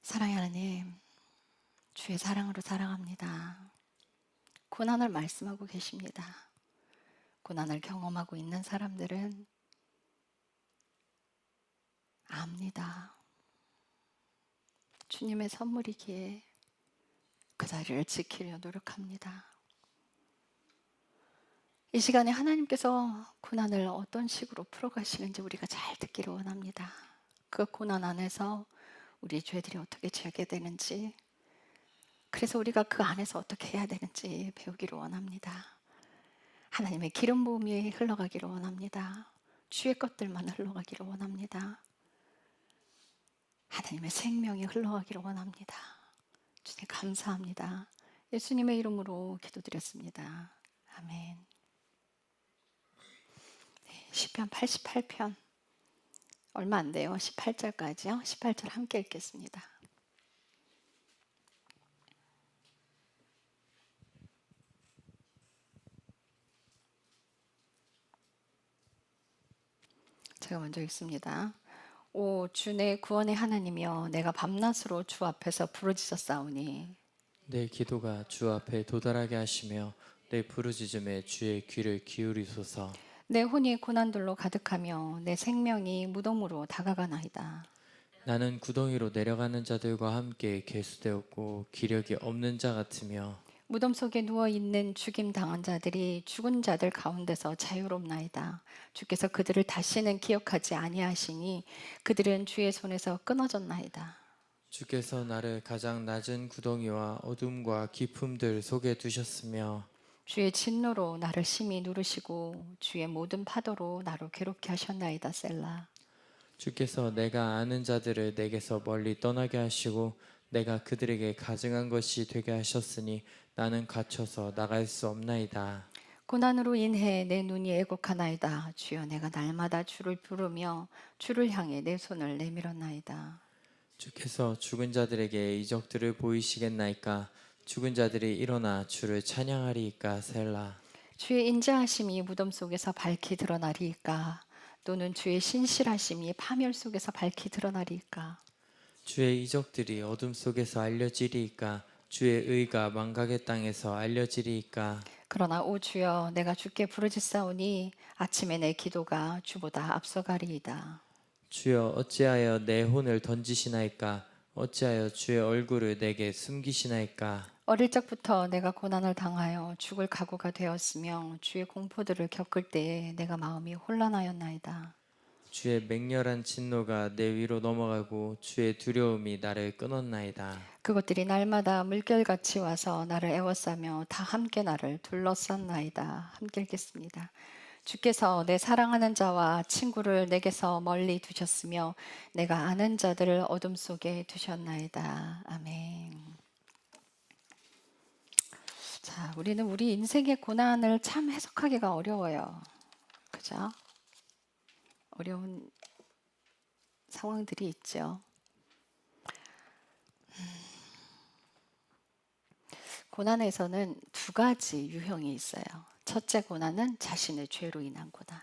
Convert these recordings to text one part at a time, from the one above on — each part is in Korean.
사랑의 하나님, 주의 사랑으로 사랑합니다. 고난을 말씀하고 계십니다. 고난을 경험하고 있는 사람들은 압니다. 주님의 선물이기에 그 자리를 지키려 노력합니다. 이 시간에 하나님께서 고난을 어떤 식으로 풀어가시는지 우리가 잘 듣기를 원합니다. 그 고난 안에서 우리 죄들이 어떻게 죄게 되는지, 그래서 우리가 그 안에서 어떻게 해야 되는지 배우기를 원합니다. 하나님의 기름 부음이 흘러가기를 원합니다. 주의 것들만 흘러가기를 원합니다. 하나님의 생명이 흘러가기를 원합니다. 주님 감사합니다. 예수님의 이름으로 기도드렸습니다. 아멘. 시편 88편 얼마 안 돼요. 18절까지요. 18절 함께 읽겠습니다. 제가 먼저 읽습니다. 오 주 내 구원의 하나님이여, 내가 밤낮으로 주 앞에서 부르짖었사오니 내 기도가 주 앞에 도달하게 하시며 내 부르짖음에 주의 귀를 기울이소서. 내 혼이 고난들로 가득하며 내 생명이 무덤으로 다가가나이다. 나는 구덩이로 내려가는 자들과 함께 계수되었고 기력이 없는 자 같으며 무덤 속에 누워있는 죽임당한 자들이 죽은 자들 가운데서 자유롭나이다. 주께서 그들을 다시는 기억하지 아니하시니 그들은 주의 손에서 끊어졌나이다. 주께서 나를 가장 낮은 구덩이와 어둠과 깊음들 속에 두셨으며 주의 진노로 나를 심히 누르시고 주의 모든 파도로 나를 괴롭게 하셨나이다. 셀라. 주께서 내가 아는 자들을 내게서 멀리 떠나게 하시고 내가 그들에게 가증한 것이 되게 하셨으니 나는 갇혀서 나갈 수 없나이다. 고난으로 인해 내 눈이 애곡하나이다. 주여, 내가 날마다 주를 부르며 주를 향해 내 손을 내밀었나이다. 주께서 죽은 자들에게 이적들을 보이시겠나이까? 죽은 자들이 일어나 주를 찬양하리이까? 셀라. 주의 인자하심이 무덤 속에서 밝히 드러나리이까? 또는 주의 신실하심이 파멸 속에서 밝히 드러나리이까? 주의 이적들이 어둠 속에서 알려지리이까? 주의 의가 망각의 땅에서 알려지리이까? 그러나 오 주여, 내가 주께 부르짖사오니 아침에 내 기도가 주보다 앞서가리이다. 주여 어찌하여 내 혼을 던지시나이까? 어찌하여 주의 얼굴을 내게 숨기시나이까? 어릴 적부터 내가 고난을 당하여 죽을 각오가 되었으며 주의 공포들을 겪을 때에 내가 마음이 혼란하였나이다. 주의 맹렬한 진노가 내 위로 넘어가고 주의 두려움이 나를 끊었나이다. 그것들이 날마다 물결같이 와서 나를 애워싸며 다 함께 나를 둘러쌌나이다. 함께 읽겠습니다. 주께서 내 사랑하는 자와 친구를 내게서 멀리 두셨으며 내가 아는 자들을 어둠 속에 두셨나이다. 아멘. 자, 우리는 우리 인생의 고난을 참 해석하기가 어려워요. 그죠? 어려운 상황들이 있죠. 고난에서는 두 가지 유형이 있어요. 첫째 고난은 자신의 죄로 인한 고난.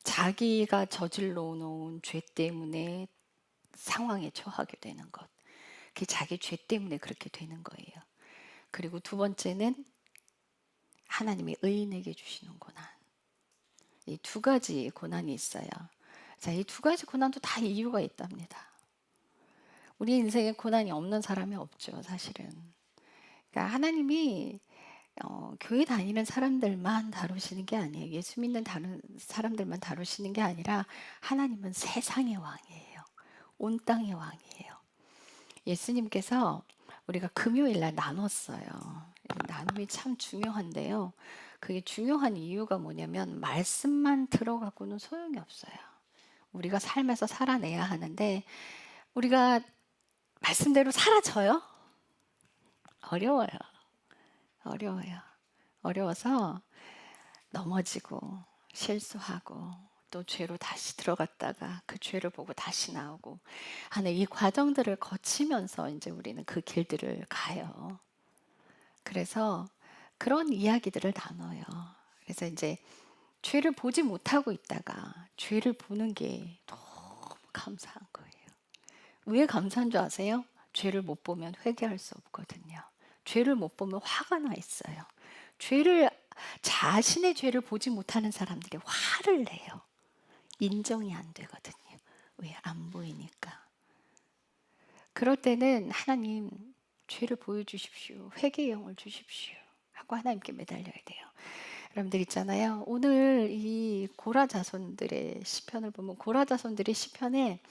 자기가 저질러 놓은 죄 때문에 상황에 처하게 되는 것. 그게 자기 죄 때문에 그렇게 되는 거예요. 그리고 두 번째는 하나님이 의인에게 주시는 고난. 이 두 가지 고난이 있어요. 자, 이 두 가지 고난도 다 이유가 있답니다. 우리 인생에 고난이 없는 사람이 없죠, 사실은. 그러니까 하나님이 교회 다니는 사람들만 다루시는 게 아니에요. 예수 믿는 다른 사람들만 다루시는 게 아니라 하나님은 세상의 왕이에요. 온 땅의 왕이에요. 예수님께서 우리가 금요일 날 나눴어요. 나눔이 참 중요한데요. 그게 중요한 이유가 뭐냐면 말씀만 들어가고는 소용이 없어요. 우리가 삶에서 살아내야 하는데 우리가 말씀대로 살아져요? 어려워요. 어려워요. 어려워서 넘어지고 실수하고 또 죄로 다시 들어갔다가 그 죄를 보고 다시 나오고 하는 이 과정들을 거치면서 이제 우리는 그 길들을 가요. 그래서 그런 이야기들을 나눠요. 그래서 이제 죄를 보지 못하고 있다가 죄를 보는 게 너무 감사한 거예요. 왜 감사한 줄 아세요? 죄를 못 보면 회개할 수 없거든요. 죄를 못 보면 화가 나 있어요. 자신의 죄를 보지 못하는 사람들이 화를 내요. 인정이 안 되거든요. 왜? 안 보이니까. 그럴 때는 하나님, 죄를 보여주십시오. 회개의 영을 주십시오. 하고 하나님께 매달려야 돼요. 여러분들 있잖아요. 오늘 이 고라 자손들의 시편을 보면 고라 자손들이 시편에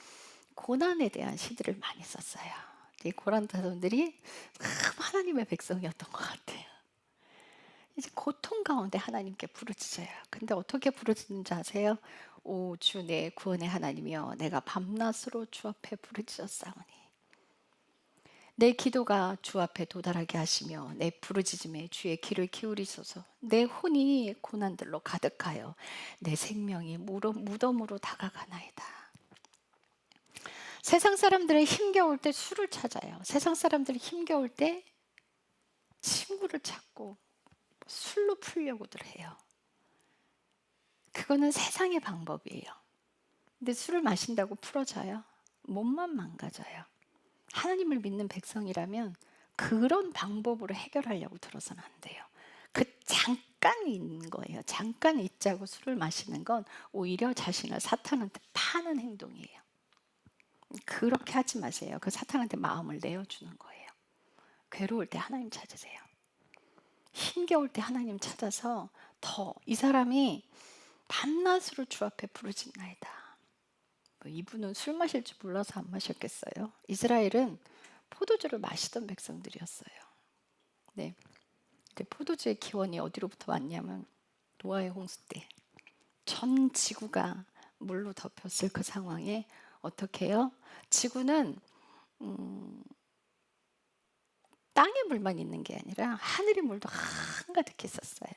고난에 대한 시들을 많이 썼어요. 이 고라 자손들이 참 하나님의 백성이었던 것 같아요. 이제 고통 가운데 하나님께 부르짖어요. 근데 어떻게 부르짖는지 아세요? 오 주 내 구원의 하나님이여, 내가 밤낮으로 주 앞에 부르짖었사오니 내 기도가 주 앞에 도달하게 하시며 내 부르짖음에 주의 귀를 기울이소서. 내 혼이 고난들로 가득하여 내 생명이 무덤으로 다가가나이다. 세상 사람들은 힘겨울 때 술을 찾아요. 세상 사람들이 힘겨울 때 친구를 찾고 술로 풀려고들 해요. 그거는 세상의 방법이에요. 근데 술을 마신다고 풀어져요? 몸만 망가져요. 하나님을 믿는 백성이라면 그런 방법으로 해결하려고 들어서는 안 돼요. 그 잠깐 있는 거예요. 잠깐 있자고 술을 마시는 건 오히려 자신을 사탄한테 파는 행동이에요. 그렇게 하지 마세요. 그 사탄한테 마음을 내어주는 거예요. 괴로울 때 하나님 찾으세요. 힘겨울 때 하나님 찾아서 더 이 사람이 밤낮으로 주 앞에 부르짖나이다. 이분은 술 마실 줄 몰라서 안 마셨겠어요. 이스라엘은 포도주를 마시던 백성들이었어요. 네. 근데 포도주의 기원이 어디로부터 왔냐면 노아의 홍수 때 전 지구가 물로 덮였을 그 상황에 어떻게 해요? 지구는 땅에 물만 있는 게 아니라 하늘의 물도 한가득 있었어요.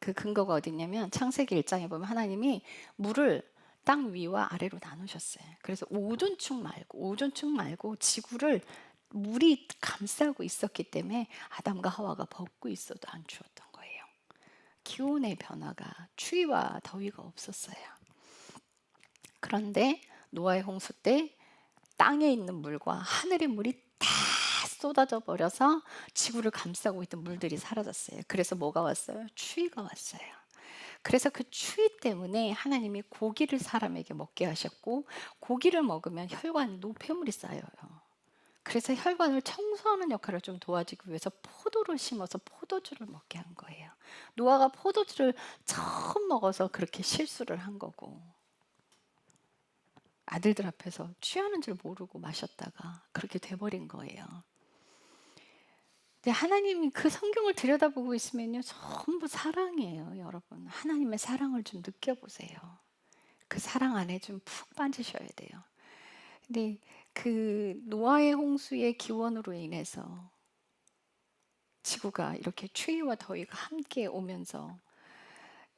그 근거가 어디냐면 창세기 1장에 보면 하나님이 물을 땅 위와 아래로 나누셨어요. 그래서 오존층 말고 지구를 물이 감싸고 있었기 때문에 아담과 하와가 벗고 있어도 안 추웠던 거예요. 기온의 변화가 추위와 더위가 없었어요. 그런데 노아의 홍수 때 땅에 있는 물과 하늘의 물이 다 쏟아져 버려서 지구를 감싸고 있던 물들이 사라졌어요. 그래서 뭐가 왔어요? 추위가 왔어요. 그래서 그 추위 때문에 하나님이 고기를 사람에게 먹게 하셨고, 고기를 먹으면 혈관 노폐물이 쌓여요. 그래서 혈관을 청소하는 역할을 좀 도와주기 위해서 포도를 심어서 포도주를 먹게 한 거예요. 노아가 포도주를 처음 먹어서 그렇게 실수를 한 거고, 아들들 앞에서 취하는 줄 모르고 마셨다가 그렇게 돼버린 거예요. 근데 하나님이 그 성경을 들여다보고 있으면요, 전부 사랑이에요. 여러분, 하나님의 사랑을 좀 느껴보세요. 그 사랑 안에 좀 푹 빠지셔야 돼요. 근데 그 노아의 홍수의 기원으로 인해서 지구가 이렇게 추위와 더위가 함께 오면서,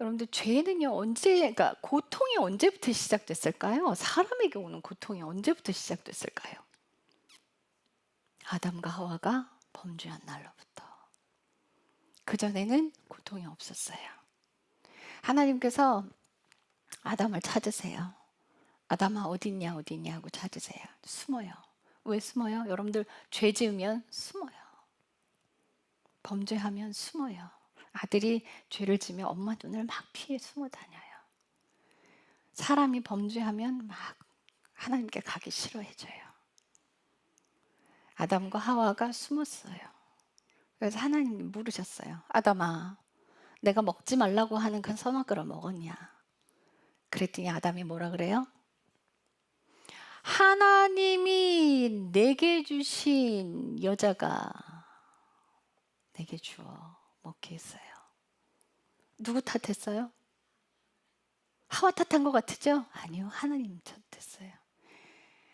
여러분들 죄는요 그러니까 고통이 언제부터 시작됐을까요? 사람에게 오는 고통이 언제부터 시작됐을까요? 아담과 하와가 범죄한 날로부터. 그전에는 고통이 없었어요. 하나님께서 아담을 찾으세요. 아담아 어딨냐 하고 찾으세요. 숨어요. 왜 숨어요? 여러분들 죄 지으면 숨어요. 범죄하면 숨어요. 아들이 죄를 지으면 엄마 눈을 막 피해 숨어 다녀요. 사람이 범죄하면 막 하나님께 가기 싫어해져요. 아담과 하와가 숨었어요. 그래서 하나님이 물으셨어요. 아담아, 내가 먹지 말라고 하는 그 선악과를 먹었냐? 그랬더니 아담이 뭐라 그래요? 하나님이 내게 주신 여자가 내게 주어 먹게 했어요. 누구 탓했어요? 하와 탓한 것 같으죠? 아니요, 하나님 탓했어요.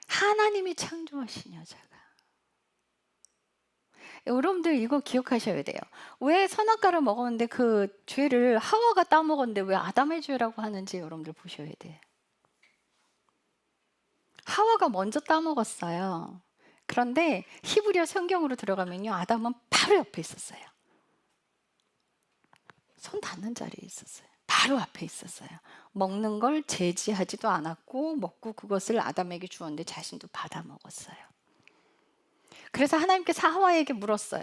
하나님이 창조하신 여자가. 여러분들 이거 기억하셔야 돼요. 왜 선악과를 먹었는데 그 죄를 하와가 따먹었는데 왜 아담의 죄라고 하는지 여러분들 보셔야 돼요. 하와가 먼저 따먹었어요. 그런데 히브리어 성경으로 들어가면요, 아담은 바로 옆에 있었어요. 손 닿는 자리에 있었어요. 바로 앞에 있었어요. 먹는 걸 제지하지도 않았고 먹고 그것을 아담에게 주었는데 자신도 받아 먹었어요. 그래서 하나님께서 하와에게 물었어요.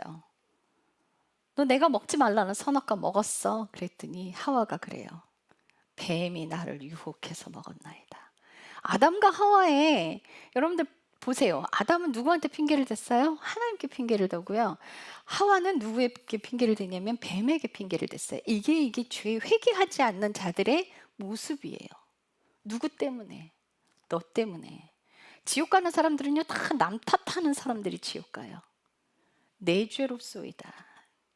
너 내가 먹지 말라는 선악과 먹었어? 그랬더니 하와가 그래요. 뱀이 나를 유혹해서 먹었나이다. 아담과 하와의, 여러분들 보세요. 아담은 누구한테 핑계를 댔어요? 하나님께 핑계를 대고요. 하와는 누구에게 핑계를 대냐면 뱀에게 핑계를 댔어요. 이게 죄 회개하지 않는 자들의 모습이에요. 누구 때문에? 너 때문에. 지옥 가는 사람들은요, 다 남 탓하는 사람들이 지옥 가요. 내 죄로소이다.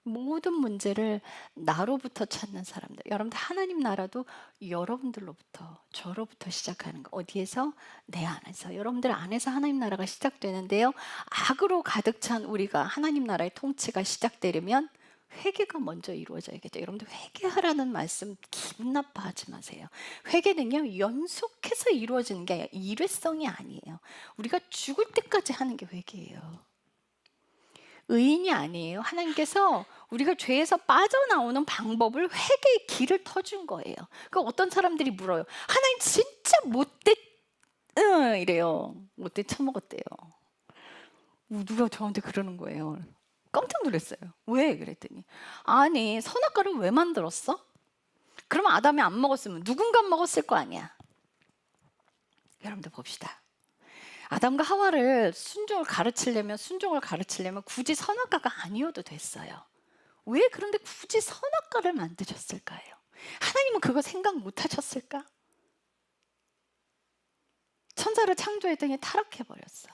모든 문제를 나로부터 찾는 사람들. 여러분들 하나님 나라도 여러분들로부터, 저로부터 시작하는 거. 어디에서? 내 안에서. 여러분들 안에서 하나님 나라가 시작되는데요. 악으로 가득 찬 우리가 하나님 나라의 통치가 시작되려면 회개가 먼저 이루어져야겠죠. 여러분들 회개하라는 말씀 기분 나빠하지 마세요. 회개는요, 연속해서 이루어지는 게 아니라 일회성이 아니에요. 우리가 죽을 때까지 하는 게 회개예요. 의인이 아니에요. 하나님께서 우리가 죄에서 빠져나오는 방법을, 회개의 길을 터준 거예요. 그러니까 어떤 사람들이 물어요. 하나님 진짜 못돼, 이래요. 못돼 처먹었대요. 누가 저한테 그러는 거예요. 깜짝 놀랐어요. 왜? 그랬더니 아니 선악과를 왜 만들었어? 그러면 아담이 안 먹었으면 누군가 먹었을 거 아니야. 여러분들 봅시다. 아담과 하와를 순종을 가르치려면 굳이 선악과가 아니어도 됐어요. 왜 그런데 굳이 선악과를 만드셨을까요? 하나님은 그거 생각 못 하셨을까? 천사를 창조했더니 타락해버렸어.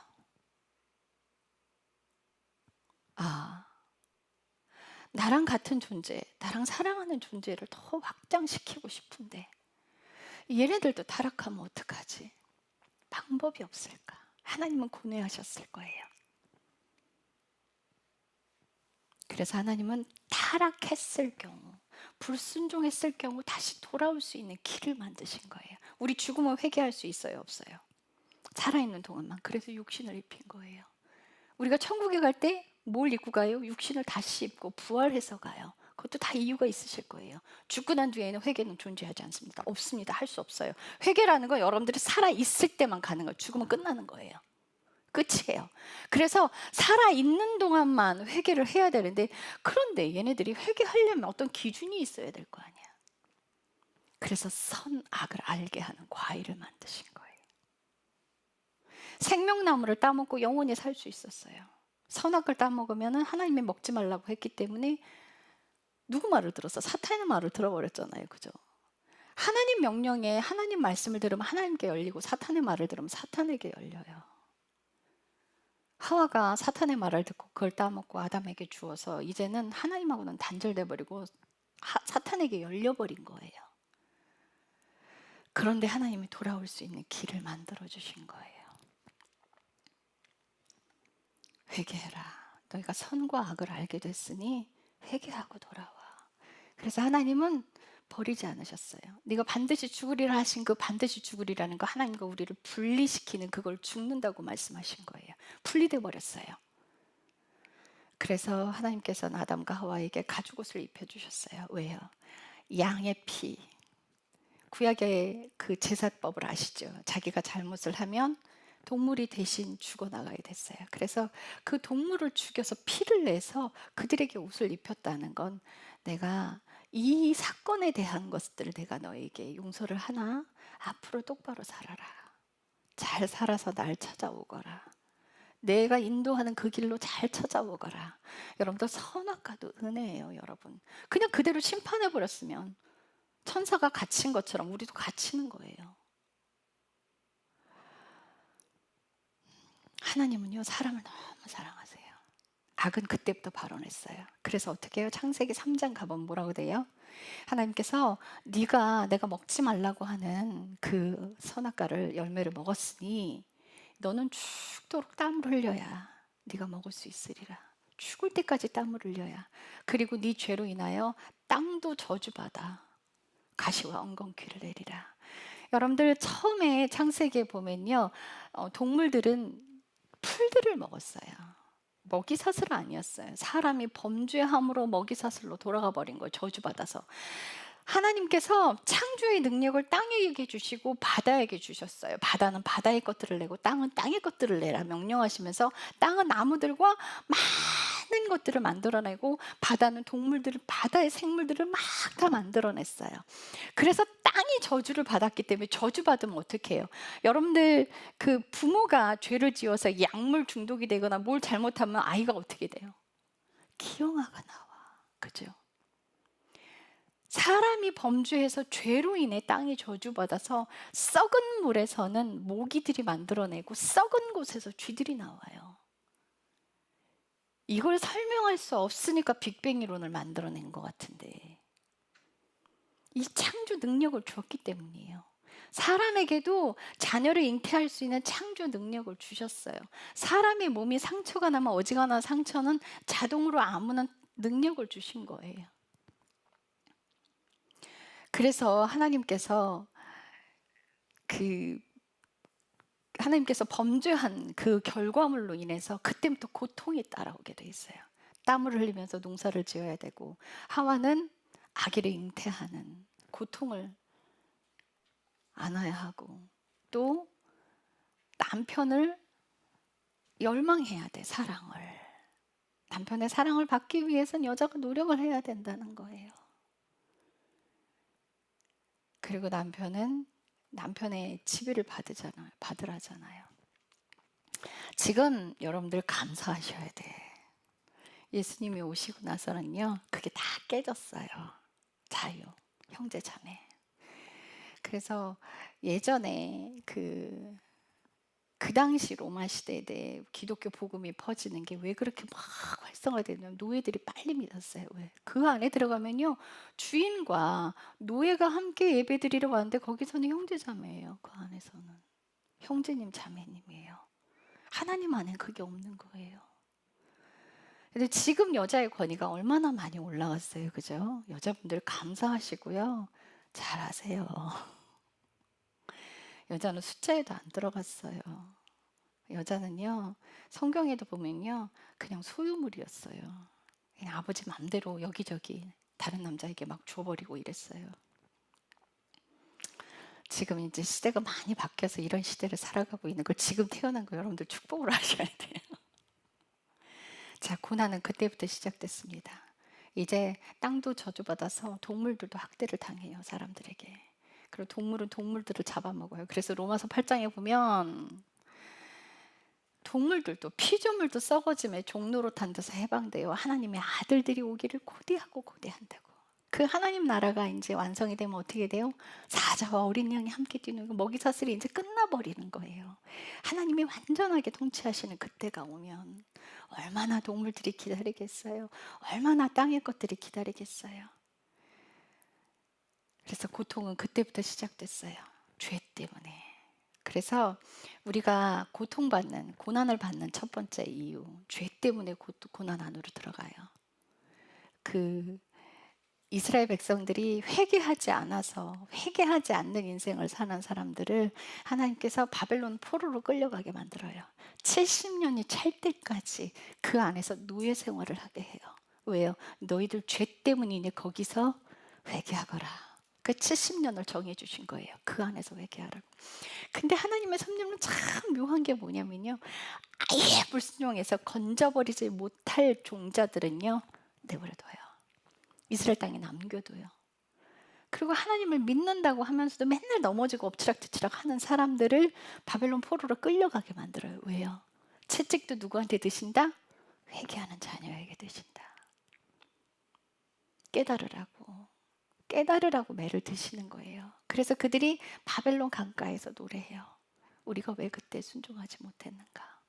나랑 같은 존재, 나랑 사랑하는 존재를 더 확장시키고 싶은데 얘네들도 타락하면 어떡하지? 방법이 없을까? 하나님은 고뇌하셨을 거예요. 그래서 하나님은 타락했을 경우, 불순종했을 경우 다시 돌아올 수 있는 길을 만드신 거예요. 우리 죽으면 회개할 수 있어요? 없어요? 살아있는 동안만. 그래서 육신을 입힌 거예요. 우리가 천국에 갈 때 뭘 입고 가요? 육신을 다시 입고 부활해서 가요. 그것도 다 이유가 있으실 거예요. 죽고 난 뒤에는 회개는 존재하지 않습니다. 없습니다. 할 수 없어요. 회개라는 건 여러분들이 살아있을 때만 가는 거예요. 죽으면 끝나는 거예요. 끝이에요. 그래서 살아있는 동안만 회개를 해야 되는데, 그런데 얘네들이 회개하려면 어떤 기준이 있어야 될 거 아니야. 그래서 선악을 알게 하는 과일을 만드신 거예요. 생명나무를 따먹고 영원히 살 수 있었어요. 선악을 따먹으면 하나님이 먹지 말라고 했기 때문에 누구 말을 들었어? 사탄의 말을 들어버렸잖아요. 그죠? 하나님 명령에, 하나님 말씀을 들으면 하나님께 열리고 사탄의 말을 들으면 사탄에게 열려요. 하와가 사탄의 말을 듣고 그걸 따먹고 아담에게 주어서 이제는 하나님하고는 단절돼 버리고 사탄에게 열려버린 거예요. 그런데 하나님이 돌아올 수 있는 길을 만들어 주신 거예요. 회개해라. 너희가 선과 악을 알게 됐으니 회개하고 돌아와. 그래서 하나님은 버리지 않으셨어요. 네가 반드시 죽으리라 하신 그 반드시 죽으리라는 거, 하나님과 우리를 분리시키는 그걸 죽는다고 말씀하신 거예요. 분리돼 버렸어요. 그래서 하나님께서는 아담과 하와에게 가죽옷을 입혀주셨어요. 왜요? 양의 피. 구약의 그 제사법을 아시죠? 자기가 잘못을 하면 동물이 대신 죽어나가야 됐어요. 그래서 그 동물을 죽여서 피를 내서 그들에게 옷을 입혔다는 건, 내가 이 사건에 대한 것들을 내가 너에게 용서를 하나? 앞으로 똑바로 살아라. 잘 살아서 날 찾아오거라. 내가 인도하는 그 길로 잘 찾아오거라. 여러분들 선악과도 은혜예요. 여러분 그냥 그대로 심판해버렸으면 천사가 갇힌 것처럼 우리도 갇히는 거예요. 하나님은요, 사람을 너무 사랑하세요. 악은 그때부터 발언했어요. 그래서 어떻게 해요? 창세기 3장 가보면 뭐라고 돼요? 하나님께서 네가 내가 먹지 말라고 하는 그 선악과를 열매를 먹었으니 너는 죽도록 땀을 흘려야 네가 먹을 수 있으리라. 죽을 때까지 땀을 흘려야. 그리고 네 죄로 인하여 땅도 저주받아 가시와 엉겅퀴를 내리라. 여러분들 처음에 창세기에 보면요, 동물들은 풀들을 먹었어요. 먹이사슬 아니었어요. 사람이 범죄함으로 먹이사슬로 돌아가 버린 거예요. 저주받아서. 하나님께서 창조의 능력을 땅에게 주시고 바다에게 주셨어요. 바다는 바다의 것들을 내고 땅은 땅의 것들을 내라 명령하시면서 땅은 나무들과 많은 것들을 만들어내고 바다는 동물들을 바다의 생물들을 막 다 만들어냈어요. 그래서 땅이 저주를 받았기 때문에 저주받으면 어떻게 해요? 여러분들 그 부모가 죄를 지어서 약물 중독이 되거나 뭘 잘못하면 아이가 어떻게 돼요? 기형아가 나와. 그죠? 사람이 범죄해서 죄로 인해 땅이 저주받아서 썩은 물에서는 모기들이 만들어내고 썩은 곳에서 쥐들이 나와요. 이걸 설명할 수 없으니까 빅뱅 이론을 만들어낸 것 같은데 이 창조 능력을 주었기 때문이에요. 사람에게도 자녀를 잉태할 수 있는 창조 능력을 주셨어요. 사람의 몸이 상처가 나면 어지간한 상처는 자동으로 아무나 능력을 주신 거예요. 그래서 하나님께서 범죄한 그 결과물로 인해서 그때부터 고통이 따라오게 돼 있어요. 땀을 흘리면서 농사를 지어야 되고 하와는 아기를 잉태하는 고통을 안아야 하고 또 남편을 열망해야 돼, 사랑을. 남편의 사랑을 받기 위해서는 여자가 노력을 해야 된다는 거예요. 그리고 남편은 남편의 지배를 받으라잖아요. 지금 여러분들 감사하셔야 돼. 예수님이 오시고 나서는요, 그게 다 깨졌어요. 자유, 형제 자매. 그래서 예전에 그 당시 로마 시대에 기독교 복음이 퍼지는 게 왜 그렇게 막 활성화되냐면 노예들이 빨리 믿었어요. 왜? 그 안에 들어가면요 주인과 노예가 함께 예배드리러 왔는데 거기서는 형제자매예요. 그 안에서는 형제님 자매님이에요. 하나님 안에 그게 없는 거예요. 근데 지금 여자의 권위가 얼마나 많이 올라갔어요. 그죠? 여자분들 감사하시고요. 잘하세요. 여자는 숫자에도 안 들어갔어요. 여자는요, 성경에도 보면요, 그냥 소유물이었어요. 그냥 아버지 맘대로 여기저기 다른 남자에게 막 줘버리고 이랬어요. 지금 이제 시대가 많이 바뀌어서 이런 시대를 살아가고 있는 걸 지금 태어난 거 여러분들 축복을 하셔야 돼요. 자, 고난은 그때부터 시작됐습니다. 이제 땅도 저주받아서 동물들도 학대를 당해요, 사람들에게. 그리고 동물은 동물들을 잡아먹어요. 그래서 로마서 8장에 보면 동물들도 피조물도 썩어짐에 종노릇한 데서 해방돼요. 하나님의 아들들이 오기를 고대하고 고대한다고. 그 하나님 나라가 이제 완성이 되면 어떻게 돼요? 사자와 어린 양이 함께 뛰는 먹이 사슬이 이제 끝나버리는 거예요. 하나님이 완전하게 통치하시는 그때가 오면 얼마나 동물들이 기다리겠어요? 얼마나 땅의 것들이 기다리겠어요? 그래서 고통은 그때부터 시작됐어요. 죄 때문에. 그래서 우리가 고통받는, 고난을 받는 첫 번째 이유, 죄 때문에 고난 안으로 들어가요. 이스라엘 백성들이 회개하지 않는 인생을 사는 사람들을 하나님께서 바벨론 포로로 끌려가게 만들어요. 70년이 찰 때까지 그 안에서 노예 생활을 하게 해요. 왜요? 너희들 죄 때문이니 거기서 회개하거라. 그 70년을 정해주신 거예요. 그 안에서 회개하라고. 근데 하나님의 섭리는 참 묘한 게 뭐냐면요. 아예 불순종해서 건져버리지 못할 종자들은요. 내버려둬요. 이스라엘 땅에 남겨둬요. 그리고 하나님을 믿는다고 하면서도 맨날 넘어지고 엎치락뒤치락 하는 사람들을 바벨론 포로로 끌려가게 만들어요. 왜요? 채찍도 누구한테 드신다? 회개하는 자녀에게 드신다. 깨달으라고 매를 드시는 거예요. 그래서 그들이 바벨론 강가에서 노래해요. 우리가 왜 그때 순종하지 못했는가?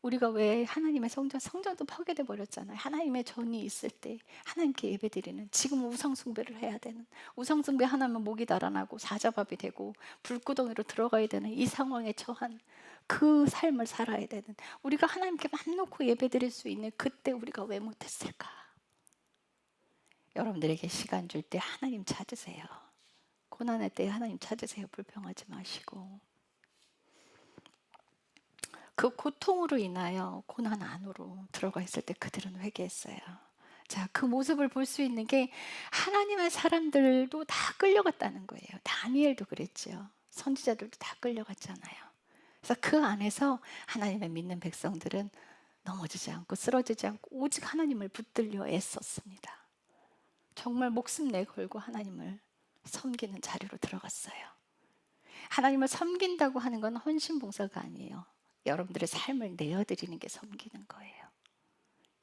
우리가 왜 하나님의 성전도 파괴돼 버렸잖아요. 하나님의 전이 있을 때 하나님께 예배드리는, 지금 우상 숭배를 해야 되는, 우상 숭배 하나면 목이 달아나고 사자밥이 되고 불구덩이로 들어가야 되는 이 상황에 처한 그 삶을 살아야 되는, 우리가 하나님께 맘 놓고 예배드릴 수 있는 그때 우리가 왜 못했을까? 여러분들에게 시간 줄 때 하나님 찾으세요. 고난의 때 하나님 찾으세요. 불평하지 마시고. 그 고통으로 인하여 고난 안으로 들어가 있을 때 그들은 회개했어요. 자, 그 모습을 볼 수 있는 게 하나님의 사람들도 다 끌려갔다는 거예요. 다니엘도 그랬죠. 선지자들도 다 끌려갔잖아요. 그래서 그 안에서 하나님의 믿는 백성들은 넘어지지 않고 쓰러지지 않고 오직 하나님을 붙들려 애썼습니다. 정말 목숨 내걸고 하나님을 섬기는 자리로 들어갔어요. 하나님을 섬긴다고 하는 건 헌신봉사가 아니에요. 여러분들의 삶을 내어드리는 게 섬기는 거예요.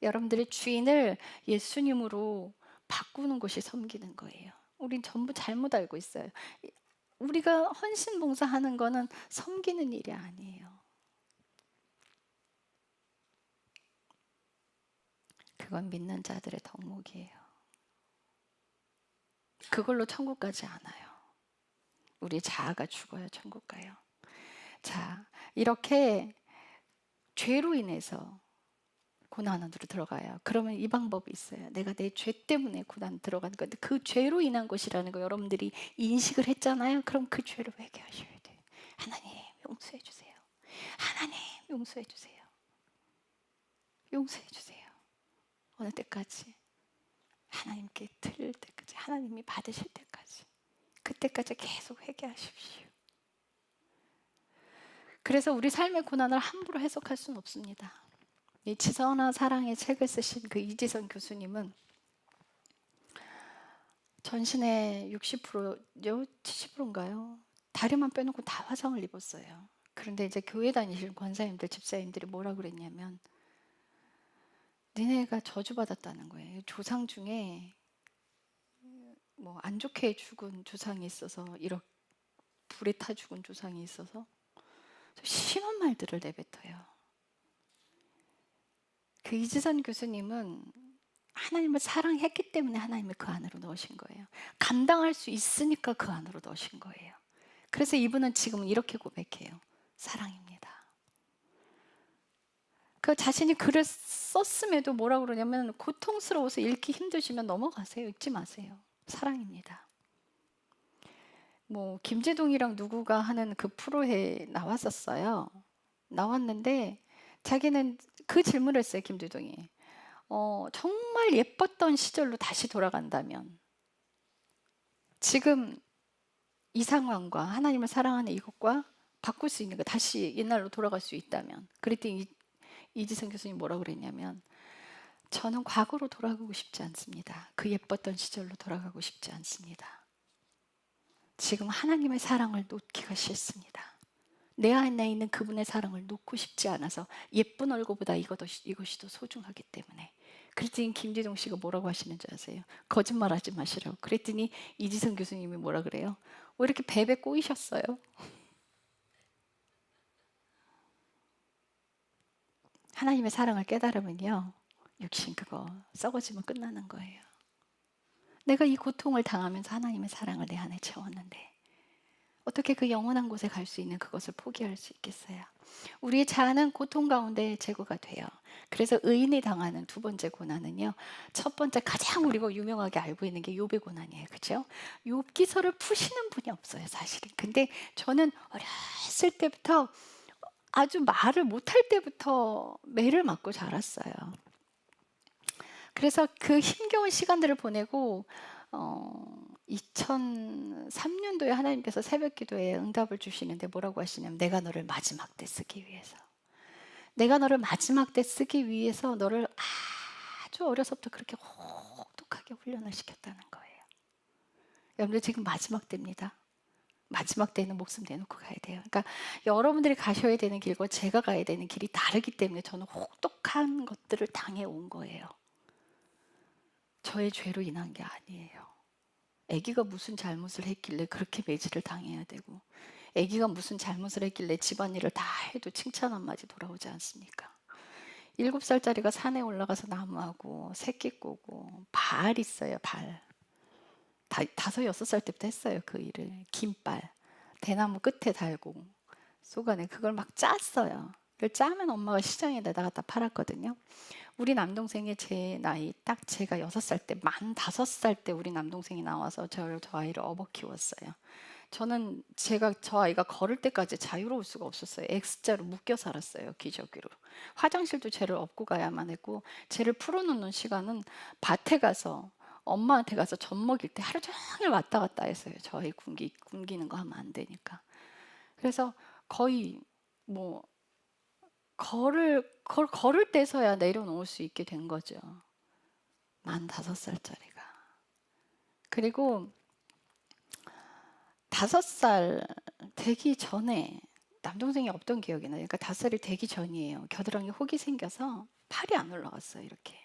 여러분들의 주인을 예수님으로 바꾸는 것이 섬기는 거예요. 우린 전부 잘못 알고 있어요. 우리가 헌신봉사하는 거는 섬기는 일이 아니에요. 그건 믿는 자들의 덕목이에요. 그걸로 천국 가지 않아요. 우리 자아가 죽어야 천국 가요. 자, 이렇게 죄로 인해서 고난 안으로 들어가요. 그러면 이 방법이 있어요. 내가 내 죄 때문에 고난 들어가는 건데 그 죄로 인한 것이라는 거 여러분들이 인식을 했잖아요. 그럼 그 죄를 회개하셔야 돼요. 하나님 용서해 주세요. 하나님 용서해 주세요. 용서해 주세요. 어느 때까지? 하나님께 드릴 때까지, 하나님이 받으실 때까지, 그때까지 계속 회개하십시오. 그래서 우리 삶의 고난을 함부로 해석할 수는 없습니다. 이 지선한 사랑의 책을 쓰신 그 이지선 교수님은 전신의 60%요, 70%인가요? 다리만 빼놓고 다 화상을 입었어요. 그런데 이제 교회 다니시는 권사님들, 집사님들이 뭐라 그랬냐면 니네가 저주받았다는 거예요. 조상 중에 뭐 안 좋게 죽은 조상이 있어서 이렇게 불에 타 죽은 조상이 있어서 심한 말들을 내뱉어요. 그 이지선 교수님은 하나님을 사랑했기 때문에 하나님을 그 안으로 넣으신 거예요. 감당할 수 있으니까 그 안으로 넣으신 거예요. 그래서 이분은 지금 이렇게 고백해요. 사랑입니다. 그 자신이 글을 썼음에도 뭐라고 그러냐면 고통스러워서 읽기 힘드시면 넘어가세요. 읽지 마세요. 사랑입니다. 뭐 김재동이랑 누구가 하는 그 프로에 나왔었어요. 나왔는데 자기는 그 질문을 했어요. 김재동이. 정말 예뻤던 시절로 다시 돌아간다면 지금 이 상황과 하나님을 사랑하는 이것과 바꿀 수 있는 거 다시 옛날로 돌아갈 수 있다면 그랬더니 이지선 교수님 뭐라고 그랬냐면 저는 과거로 돌아가고 싶지 않습니다. 그 예뻤던 시절로 돌아가고 싶지 않습니다. 지금 하나님의 사랑을 놓기가 싫습니다. 내 안에 있는 그분의 사랑을 놓고 싶지 않아서 예쁜 얼굴보다 이것이 더 소중하기 때문에. 그랬더니 김재동 씨가 뭐라고 하시는지 아세요? 거짓말하지 마시라고. 그랬더니 이지선 교수님이 뭐라 그래요? 왜 이렇게 베베 꼬이셨어요? 하나님의 사랑을 깨달으면요, 육신 그거 썩어지면 끝나는 거예요. 내가 이 고통을 당하면서 하나님의 사랑을 내 안에 채웠는데 어떻게 그 영원한 곳에 갈 수 있는 그것을 포기할 수 있겠어요? 우리의 자아는 고통 가운데 제거가 돼요. 그래서 의인이 당하는 두 번째 고난은요, 첫 번째 가장 우리가 유명하게 알고 있는 게 욥의 고난이에요. 그렇죠? 욥기서를 푸시는 분이 없어요, 사실은. 근데 저는 어렸을 때부터 아주 말을 못할 때부터 매를 맞고 자랐어요. 그래서 그 힘겨운 시간들을 보내고 2003년도에 하나님께서 새벽 기도에 응답을 주시는데 뭐라고 하시냐면 내가 너를 마지막 때 쓰기 위해서 내가 너를 마지막 때 쓰기 위해서 너를 아주 어려서부터 그렇게 혹독하게 훈련을 시켰다는 거예요. 여러분들 지금 마지막 때입니다. 마지막 때는 목숨 내놓고 가야 돼요. 그러니까 여러분들이 가셔야 되는 길과 제가 가야 되는 길이 다르기 때문에 저는 혹독한 것들을 당해온 거예요. 저의 죄로 인한 게 아니에요. 아기가 무슨 잘못을 했길래 그렇게 매질을 당해야 되고 아기가 무슨 잘못을 했길래 집안일을 다 해도 칭찬 한마디 돌아오지 않습니까? 7살짜리가 산에 올라가서 나무하고 새끼 꼬고 발 있어요. 발. 5, 6살 때부터 했어요. 그 일을. 긴발 대나무 끝에 달고 쏘가네 그걸 막 짰어요. 그걸 짜면 엄마가 시장에 내다가 팔았거든요. 우리 남동생이 제 나이 딱 제가 6살 때 만 5살 때 우리 남동생이 나와서 저 아이를 업어 키웠어요. 저는 저 아이가 걸을 때까지 자유로울 수가 없었어요. X자로 묶여 살았어요. 기저귀로. 화장실도 쟤를 업고 가야만 했고, 쟤를 풀어놓는 시간은 밭에 가서 엄마한테 가서 젖 먹일 때 하루 종일 왔다 갔다 했어요. 저 아이 굶기는 거 하면 안 되니까. 그래서 거의 뭐 걸을 때서야 내려놓을 수 있게 된 거죠. 만 5살짜리가. 그리고 5살 되기 전에 남동생이 없던 기억이 나요. 그러니까 5살이 되기 전이에요. 겨드랑이 혹이 생겨서 팔이 안 올라갔어요. 이렇게.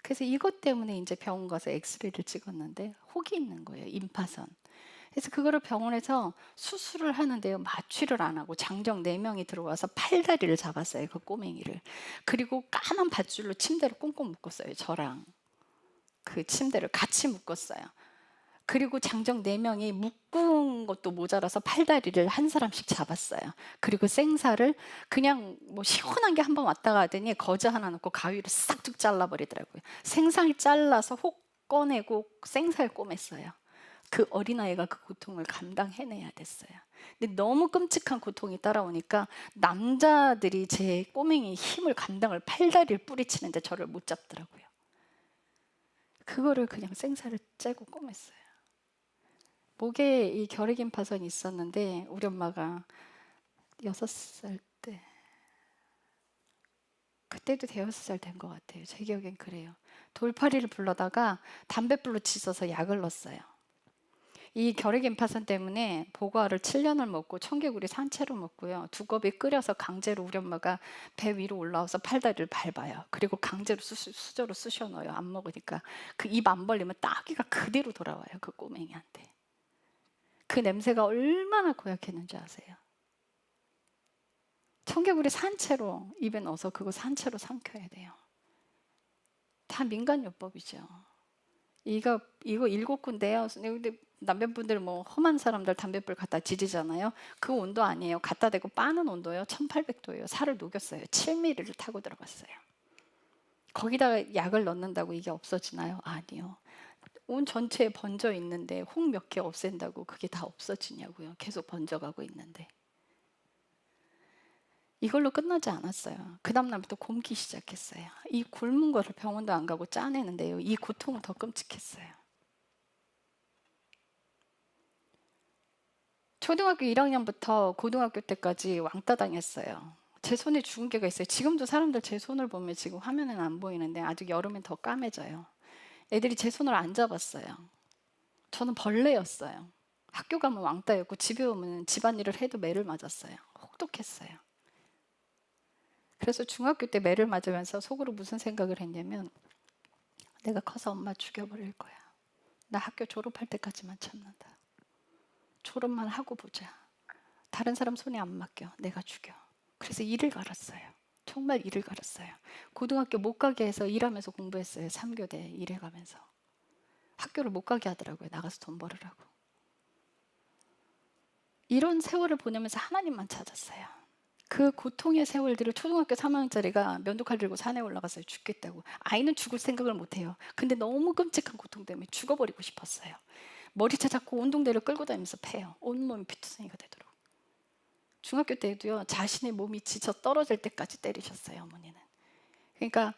그래서 이것 때문에 이제 병원 가서 엑스레이를 찍었는데 혹이 있는 거예요. 임파선. 그래서 그거를 병원에서 수술을 하는데요. 마취를 안 하고 장정 4명이 들어와서 팔다리를 잡았어요. 그 꼬맹이를. 그리고 까만 밧줄로 침대를 꽁꽁 묶었어요. 저랑 그 침대를 같이 묶었어요. 그리고 장정 4명이 묶은 것도 모자라서 팔다리를 한 사람씩 잡았어요. 그리고 생사를 그냥 뭐 시원한 게 한 번 왔다 가더니 거즈 하나 넣고 가위로 싹둑 잘라버리더라고요. 생살 잘라서 혹 꺼내고 생살 꼬맸어요. 그 어린아이가 그 고통을 감당해내야 됐어요. 근데 너무 끔찍한 고통이 따라오니까 남자들이 제 꼬맹이 힘을 감당을 팔다리를 뿌리치는데 저를 못 잡더라고요. 그거를 그냥 생살을 째고 꼬맸어요. 목에 이 결핵인 파선이 있었는데 우리 엄마가 6살 때, 그때도 6살 된 것 같아요. 제 기억엔 그래요. 돌파리를 불러다가 담뱃불로 지져서 약을 넣었어요. 이 결핵인 파선 때문에 보고알을 7년을 먹고 청개구리 산채로 먹고요. 두꺼비 끓여서 강제로 우리 엄마가 배 위로 올라와서 팔다리를 밟아요. 그리고 강제로 수저로 쑤셔 넣어요. 안 먹으니까. 그 입 안 벌리면 따귀가 그대로 돌아와요. 그 꼬맹이한테. 그 냄새가 얼마나 고약했는지 아세요? 청개구리 산채로 입에 넣어서 그거 산채로 삼켜야 돼요. 다 민간요법이죠. 이거 7군데요. 근데 남편분들 뭐 험한 사람들 담뱃불 갖다 지지잖아요. 그 온도 아니에요. 갖다 대고 빠는 온도요. 1800도예요. 살을 녹였어요. 7mm를 타고 들어갔어요. 거기다가 약을 넣는다고 이게 없어지나요? 아니요. 온 전체에 번져 있는데 혹 몇 개 없앤다고 그게 다 없어지냐고요. 계속 번져가고 있는데. 이걸로 끝나지 않았어요. 그 다음날부터 굶기 시작했어요. 이 굶은 거를 병원도 안 가고 짜내는데요. 이 고통은 더 끔찍했어요. 초등학교 1학년부터 고등학교 때까지 왕따 당했어요. 제 손에 죽은 개가 있어요. 지금도 사람들 제 손을 보면 지금 화면에는 안 보이는데 아직 여름엔 더 까매져요. 애들이 제 손을 안 잡았어요. 저는 벌레였어요. 학교 가면 왕따였고 집에 오면 집안일을 해도 매를 맞았어요. 혹독했어요. 그래서 중학교 때 매를 맞으면서 속으로 무슨 생각을 했냐면 내가 커서 엄마 죽여버릴 거야. 나 학교 졸업할 때까지만 참는다. 졸업만 하고 보자. 다른 사람 손에 안 맡겨. 내가 죽여. 그래서 일을 갈았어요. 정말 일을 갈았어요. 고등학교 못 가게 해서 일하면서 공부했어요. 3교대 일해가면서. 학교를 못 가게 하더라고요. 나가서 돈 벌으라고. 이런 세월을 보내면서 하나님만 찾았어요. 그 고통의 세월들을 초등학교 3학년짜리가 면도칼 들고 산에 올라가서 죽겠다고. 아이는 죽을 생각을 못해요. 근데 너무 끔찍한 고통 때문에 죽어버리고 싶었어요. 머리채 잡고 온 동네를 끌고 다니면서 패요. 온몸이 피투성이가 되도록. 중학교 때도요. 자신의 몸이 지쳐 떨어질 때까지 때리셨어요. 어머니는. 그러니까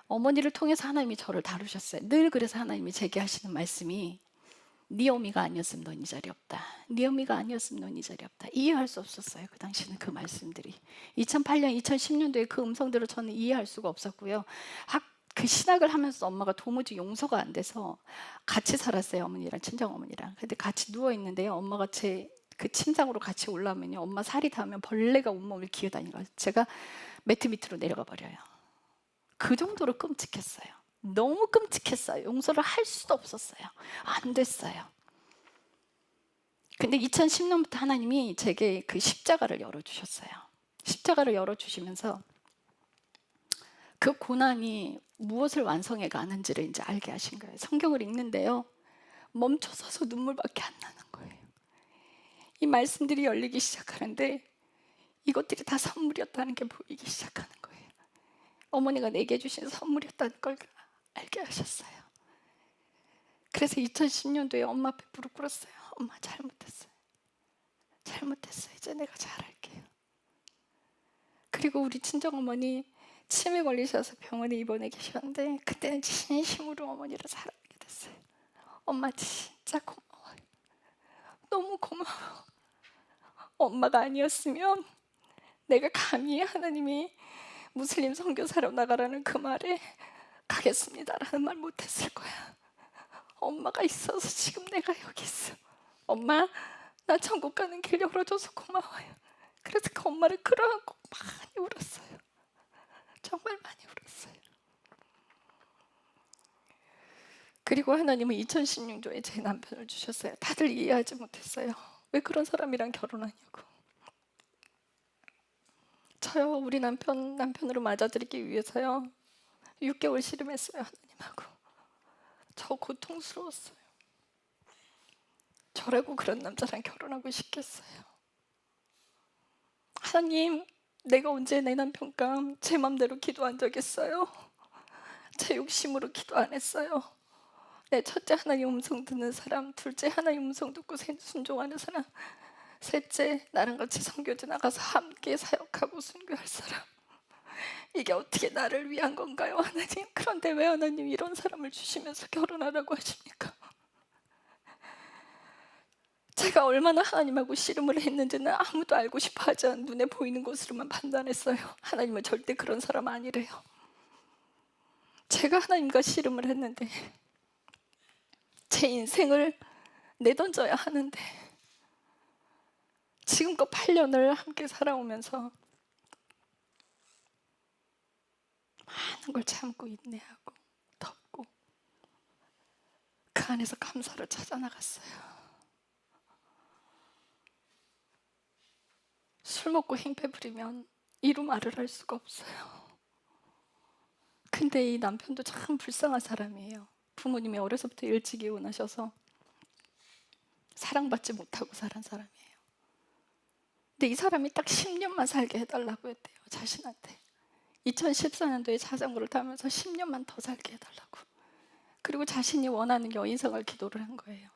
어머니를 통해서 하나님이 저를 다루셨어요. 늘 그래서 하나님이 제게 하시는 말씀이 네 어미가 아니었으면 넌 이 자리 없다. 네 어미가 아니었으면 넌 이 자리 없다. 이해할 수 없었어요. 그 당시는 그 말씀들이. 2008년, 2010년도에 그 음성들을 저는 이해할 수가 없었고요. 그 신학을 하면서 엄마가 도무지 용서가 안 돼서 같이 살았어요. 어머니랑 친정어머니랑. 근데 같이 누워있는데요. 엄마가 제 그 침상으로 같이 올라오면요. 엄마 살이 닿으면 벌레가 온몸을 기어다니고 제가 매트 밑으로 내려가 버려요. 그 정도로 끔찍했어요. 너무 끔찍했어요. 용서를 할 수도 없었어요. 안 됐어요. 근데 2010년부터 하나님이 제게 그 십자가를 열어주셨어요. 십자가를 열어주시면서 그 고난이 무엇을 완성해 가는지를 이제 알게 하신 거예요. 성경을 읽는데요. 멈춰서서 눈물밖에 안 나는 거예요. 이 말씀들이 열리기 시작하는데 이것들이 다 선물이었다는 게 보이기 시작하는 거예요. 어머니가 내게 주신 선물이었다는 걸 알게 하셨어요. 그래서 2010년도에 엄마 앞에 무릎 꿇었어요. 엄마 잘못했어요. 잘못했어요. 이제 내가 잘할게요. 그리고 우리 친정어머니 치매 걸리셔서 병원에 입원해 계셨는데 그때는 진심으로 어머니를 사랑하게 됐어요. 엄마 진짜 고마워요. 너무 고마워. 엄마가 아니었으면 내가 감히 하나님이 무슬림 선교사로 나가라는 그 말에 가겠습니다라는 말 못했을 거야. 엄마가 있어서 지금 내가 여기 있어. 엄마, 나 천국 가는 길 열어줘서 고마워요. 그래서 그 엄마를 끌어안고 많이 울었어요. 정말 많이 울었어요. 그리고 하나님은 2016년도에 제 남편을 주셨어요. 다들 이해하지 못했어요. 왜 그런 사람이랑 결혼하냐고. 저요, 우리 남편으로 맞아들이기 위해서요 6개월 씨름했어요. 하나님하고. 저 고통스러웠어요. 저라고 그런 남자랑 결혼하고 싶겠어요. 하나님, 내가 언제 내 남편감 제 맘대로 기도한 적 있어요? 제 욕심으로 기도 안 했어요. 내 첫째 하나님 음성 듣는 사람, 둘째 하나님 음성 듣고 순종하는 사람, 셋째 나랑 같이 선교지 나가서 함께 사역하고 순교할 사람. 이게 어떻게 나를 위한 건가요, 하나님? 그런데 왜 하나님 이런 사람을 주시면서 결혼하라고 하십니까? 제가 얼마나 하나님하고 씨름을 했는지는 아무도 알고 싶어 하지 않은 눈에 보이는 것으로만 판단했어요. 하나님은 절대 그런 사람 아니래요. 제가 하나님과 씨름을 했는데 제 인생을 내던져야 하는데 지금껏 8년을 함께 살아오면서 많은 걸 참고 인내하고 덮고 그 안에서 감사를 찾아 나갔어요. 술 먹고 행패 부리면 이루 말을 할 수가 없어요. 근데 이 남편도 참 불쌍한 사람이에요. 부모님이 어려서부터 일찍 이혼하셔서 사랑받지 못하고 자란 사람이에요. 근데 이 사람이 딱 10년만 살게 해달라고 했대요. 자신한테. 2014년도에 자전거를 타면서 10년만 더 살게 해달라고. 그리고 자신이 원하는 여인상을 기도를 한 거예요.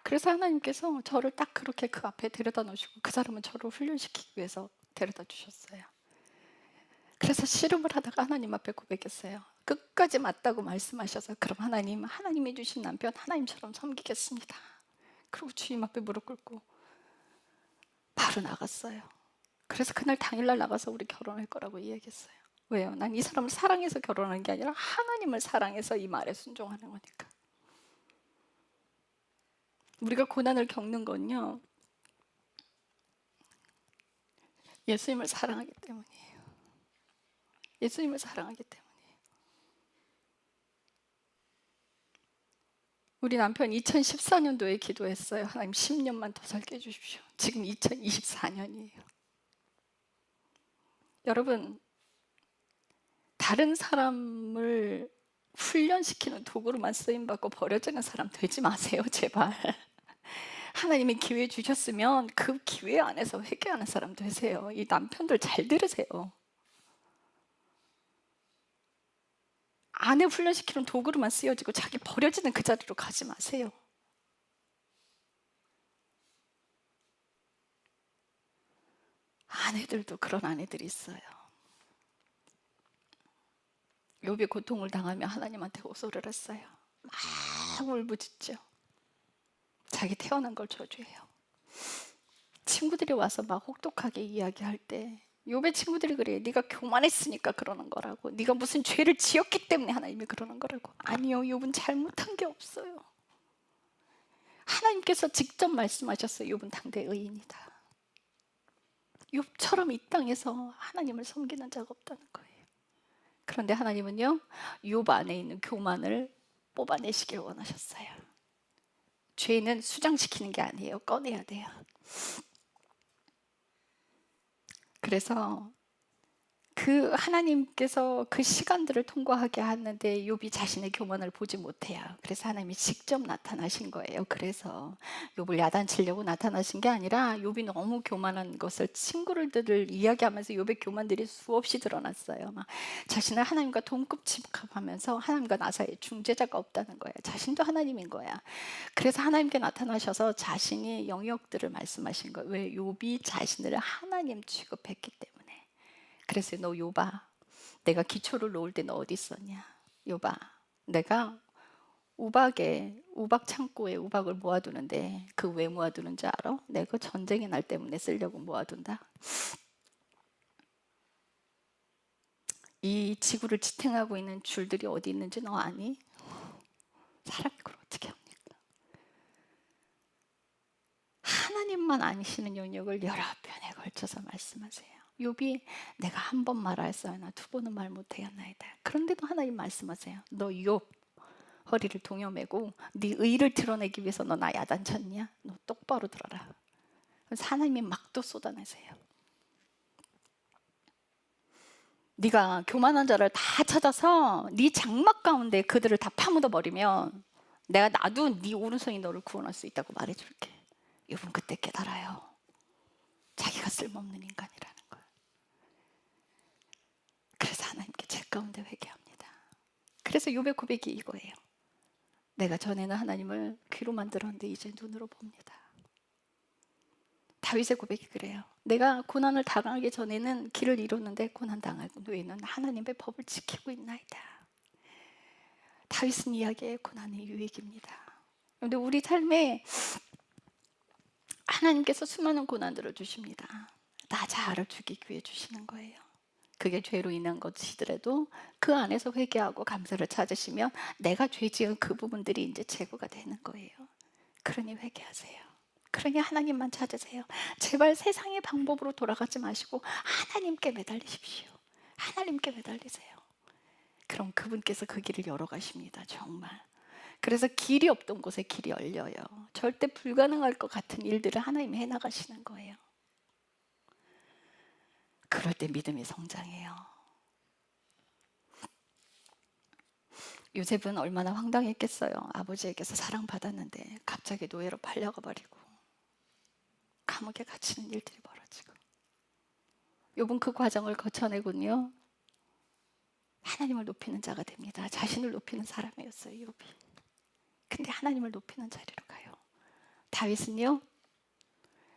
그래서 하나님께서 저를 딱 그렇게 그 앞에 데려다 놓으시고 그 사람은 저를 훈련시키기 위해서 데려다 주셨어요. 그래서 씨름을 하다가 하나님 앞에 고백했어요. 끝까지 맞다고 말씀하셔서 그럼 하나님, 하나님이 주신 남편 하나님처럼 섬기겠습니다. 그리고 주님 앞에 무릎 꿇고 바로 나갔어요. 그래서 그날 당일날 나가서 우리 결혼할 거라고 이야기했어요. 왜요? 난 이 사람을 사랑해서 결혼하는 게 아니라 하나님을 사랑해서 이 말에 순종하는 거니까. 우리가 고난을 겪는 건요 예수님을 사랑하기 때문이에요. 예수님을 사랑하기 때문이에요. 우리 남편 2014년도에 기도했어요. 하나님 10년만 더 살게 해주십시오. 지금 2024년이에요. 여러분, 다른 사람을 훈련시키는 도구로만 쓰임받고 버려지는 사람 되지 마세요, 제발. 하나님이 기회 주셨으면 그 기회 안에서 회개하는 사람 되세요. 이 남편들 잘 들으세요. 아내 훈련시키는 도구로만 쓰여지고 자기 버려지는 그 자리로 가지 마세요. 아내들도 그런 아내들이 있어요. 욥이 고통을 당하며 하나님한테 호소를 했어요. 막 울부짖죠. 자기 태어난 걸 저주해요. 친구들이 와서 막 혹독하게 이야기할 때 욥의 친구들이 그래요. 네가 교만했으니까 그러는 거라고. 네가 무슨 죄를 지었기 때문에 하나님이 그러는 거라고. 아니요, 욥은 잘못한 게 없어요. 하나님께서 직접 말씀하셨어요. 욥은 당대 의인이다. 욥처럼 이 땅에서 하나님을 섬기는 자가 없다는 거예요. 그런데 하나님은요, 욥 안에 있는 교만을 뽑아내시길 원하셨어요. 죄는 수정시키는 게 아니에요. 꺼내야 돼요. 그래서 그 하나님께서 그 시간들을 통과하게 하는데 욥이 자신의 교만을 보지 못해요. 그래서 하나님이 직접 나타나신 거예요. 그래서 욥을 야단치려고 나타나신 게 아니라 욥이 너무 교만한 것을 친구들을 이야기하면서 욥의 교만들이 수없이 드러났어요. 막 자신을 하나님과 동급집합하면서 하나님과 나 사이에 중재자가 없다는 거예요. 자신도 하나님인 거야. 그래서 하나님께 나타나셔서 자신이 영역들을 말씀하신 거예요. 왜? 욥이 자신을 하나님 취급했기 때문에. 그래서 너 욥아, 내가 기초를 놓을 때 너 어디 있었냐? 욥아, 내가 우박 창고에 우박을 모아두는데 그 왜 모아두는지 알아? 내가 전쟁의 날 때문에 쓰려고 모아둔다. 이 지구를 지탱하고 있는 줄들이 어디 있는지 너 아니? 사람이 그걸 어떻게 합니까? 하나님만 아시는 영역을 여러 편에 걸쳐서 말씀하세요. 욥이 내가 한 번 말하였사오나 두 번은 말 못하였나이다. 그런데도 하나님 말씀하세요. 너 욥 허리를 동여매고 네 의를 드러내기 위해서 너 나 야단쳤냐? 너 똑바로 들어라. 그래서 하나님이 막도 쏟아내세요. 네가 교만한 자를 다 찾아서 네 장막 가운데 그들을 다 파묻어 버리면 내가 나도 네 오른손이 너를 구원할 수 있다고 말해줄게. 욥은 그때 깨달아요. 자기가 쓸모없는 인간이라는 걸. 그래서 하나님께 죄 가운데 회개합니다. 그래서 욥의 고백이 이거예요. 내가 전에는 하나님을 귀로만 들었는데 이제 눈으로 봅니다. 다윗의 고백이 그래요. 내가 고난을 당하기 전에는 길을 잃었는데 고난 당하고 후에는 하나님의 법을 지키고 있나이다. 다윗은 이야기의 고난의 유익입니다. 그런데 우리 삶에 하나님께서 수많은 고난들을 주십니다. 나 자아를 죽이기 위해 주시는 거예요. 그게 죄로 인한 것이더라도 그 안에서 회개하고 감사를 찾으시면 내가 죄 지은 그 부분들이 이제 제거가 되는 거예요. 그러니 회개하세요. 그러니 하나님만 찾으세요. 제발 세상의 방법으로 돌아가지 마시고 하나님께 매달리십시오. 하나님께 매달리세요. 그럼 그분께서 그 길을 열어가십니다. 정말. 그래서 길이 없던 곳에 길이 열려요. 절대 불가능할 것 같은 일들을 하나님이 해나가시는 거예요. 그럴 때 믿음이 성장해요. 요셉은 얼마나 황당했겠어요. 아버지에게서 사랑받았는데 갑자기 노예로 팔려가 버리고 감옥에 갇히는 일들이 벌어지고. 욥은 그 과정을 거쳐내군요. 하나님을 높이는 자가 됩니다. 자신을 높이는 사람이었어요, 욥이. 근데 하나님을 높이는 자리로 가요. 다윗은요,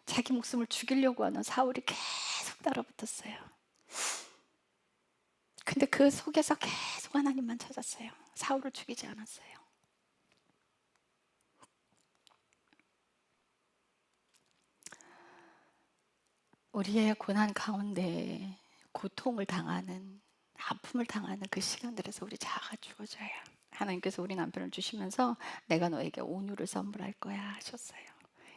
자기 목숨을 죽이려고 하는 사울이 계속 따라붙었어요. 근데 그 속에서 계속 하나님만 찾았어요. 사울을 죽이지 않았어요. 우리의 고난 가운데 고통을 당하는, 아픔을 당하는 그 시간들에서 우리 자아가 죽어져요. 하나님께서 우리 남편을 주시면서 내가 너에게 온유를 선물할 거야 하셨어요.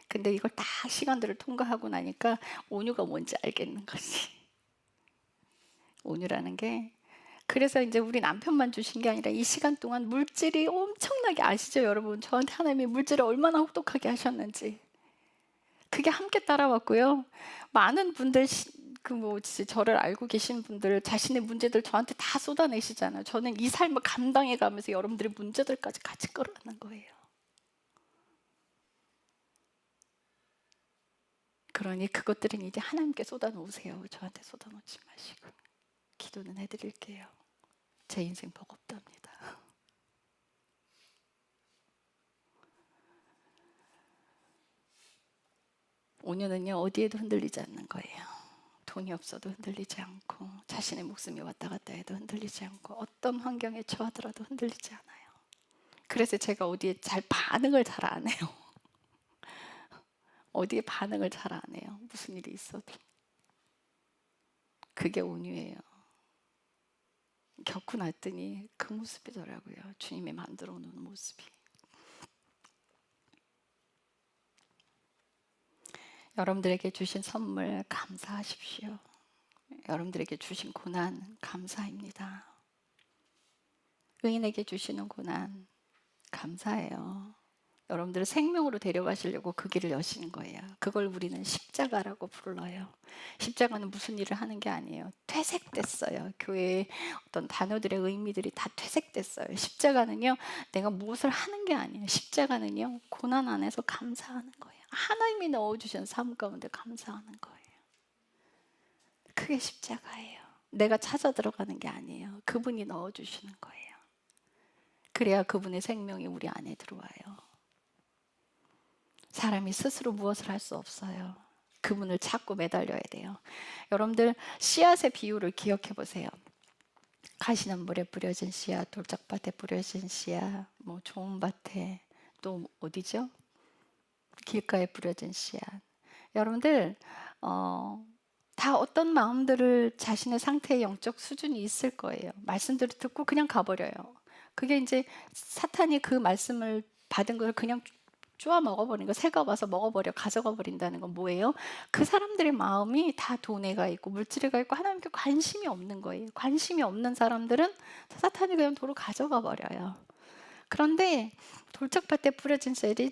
근데 이걸 다 시간들을 통과하고 나니까 온유가 뭔지 알겠는 거지. 온유라는 게, 그래서 이제 우리 남편만 주신 게 아니라 이 시간 동안 물질이 엄청나게, 아시죠 여러분? 저한테 하나님이 물질을 얼마나 혹독하게 하셨는지. 그게 함께 따라왔고요. 많은 분들 저를 알고 계신 분들 자신의 문제들 저한테 다 쏟아내시잖아요. 저는 이 삶을 감당해 가면서 여러분들의 문제들까지 같이 끌어안는 거예요. 그러니 그것들은 이제 하나님께 쏟아놓으세요. 저한테 쏟아놓지 마시고. 기도는 해드릴게요. 제 인생 버겁답니다. 온유는요, 어디에도 흔들리지 않는 거예요. 돈이 없어도 흔들리지 않고, 자신의 목숨이 왔다 갔다 해도 흔들리지 않고, 어떤 환경에 처하더라도 흔들리지 않아요. 그래서 제가 어디에 반응을 잘 안 해요. 어디에 반응을 잘 안 해요. 무슨 일이 있어도. 그게 온유예요. 겪고 났더니 그 모습이더라고요. 주님이 만들어 놓은 모습이. 여러분들에게 주신 선물 감사하십시오. 여러분들에게 주신 고난 감사입니다. 의인에게 주시는 고난 감사해요. 여러분들을 생명으로 데려가시려고 그 길을 여시는 거예요. 그걸 우리는 십자가라고 불러요. 십자가는 무슨 일을 하는 게 아니에요. 퇴색됐어요. 교회의 어떤 단어들의 의미들이 다 퇴색됐어요. 십자가는요, 내가 무엇을 하는 게 아니에요. 십자가는요, 고난 안에서 감사하는 거예요. 하나님이 넣어주신 삶 가운데 감사하는 거예요. 그게 십자가예요. 내가 찾아 들어가는 게 아니에요. 그분이 넣어주시는 거예요. 그래야 그분의 생명이 우리 안에 들어와요. 사람이 스스로 무엇을 할 수 없어요. 그분을 찾고 매달려야 돼요. 여러분들 씨앗의 비유를 기억해 보세요. 가시덤불에 뿌려진 씨앗, 돌짝밭에 뿌려진 씨앗, 뭐 좋은 밭에, 또 어디죠? 길가에 뿌려진 씨앗. 여러분들 다 어떤 마음들을 자신의 상태의 영적 수준이 있을 거예요. 말씀들을 듣고 그냥 가버려요. 그게 이제 사탄이 그 말씀을 받은 걸 그냥 쪼아 먹어버리는 거, 새가 와서 먹어버려, 가져가 버린다는 건 뭐예요? 그 사람들의 마음이 다 돈에 가 있고 물질에 가 있고 하나님께 관심이 없는 거예요. 관심이 없는 사람들은 사탄이 그냥 도로 가져가 버려요. 그런데 돌짝밭에 뿌려진 셀이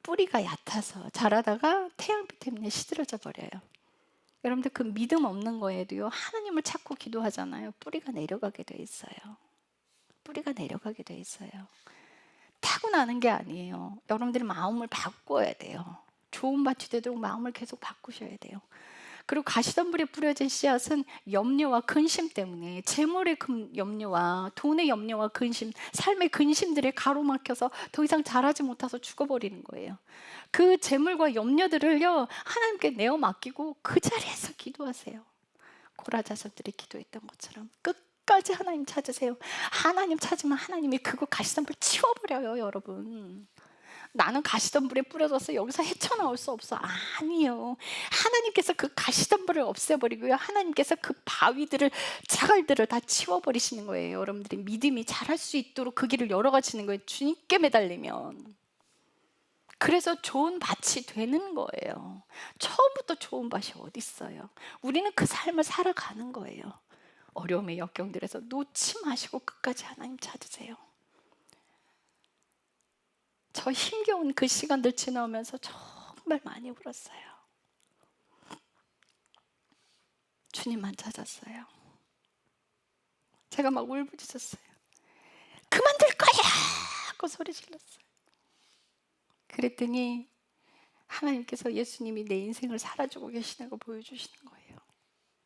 뿌리가 얕아서 자라다가 태양빛 때문에 시들어져 버려요. 여러분들 그 믿음 없는 거에도요, 하나님을 찾고 기도하잖아요. 뿌리가 내려가게 돼 있어요. 뿌리가 내려가게 돼 있어요. 타고나는 게 아니에요. 여러분들이 마음을 바꿔야 돼요. 좋은 밭이 되도록 마음을 계속 바꾸셔야 돼요. 그리고 가시덤불에 뿌려진 씨앗은 염려와 근심 때문에, 재물의 염려와 돈의 염려와 근심, 삶의 근심들에 가로막혀서 더 이상 자라지 못해서 죽어버리는 거예요. 그 재물과 염려들을요, 하나님께 내어 맡기고 그 자리에서 기도하세요. 고라 자손들이 기도했던 것처럼 끝까지 하나님 찾으세요. 하나님 찾으면 하나님이 그거 가시덤불 치워버려요, 여러분. 나는 가시덤불에 뿌려져서 여기서 헤쳐나올 수 없어. 아니요. 하나님께서 그 가시덤불을 없애버리고요, 하나님께서 그 바위들을, 자갈들을 다 치워버리시는 거예요. 여러분들이 믿음이 자랄 수 있도록 그 길을 열어가시는 거예요. 주님께 매달리면. 그래서 좋은 밭이 되는 거예요. 처음부터 좋은 밭이 어디 있어요? 우리는 그 삶을 살아가는 거예요. 어려움의 역경들에서 놓지 마시고 끝까지 하나님 찾으세요. 저 힘겨운 그 시간들 지나오면서 정말 많이 울었어요. 주님만 찾았어요. 제가 막 울부짖었어요. 그만둘 거야! 하고 소리 질렀어요. 그랬더니 하나님께서 예수님이 내 인생을 살아주고 계시다고 보여주시는 거예요.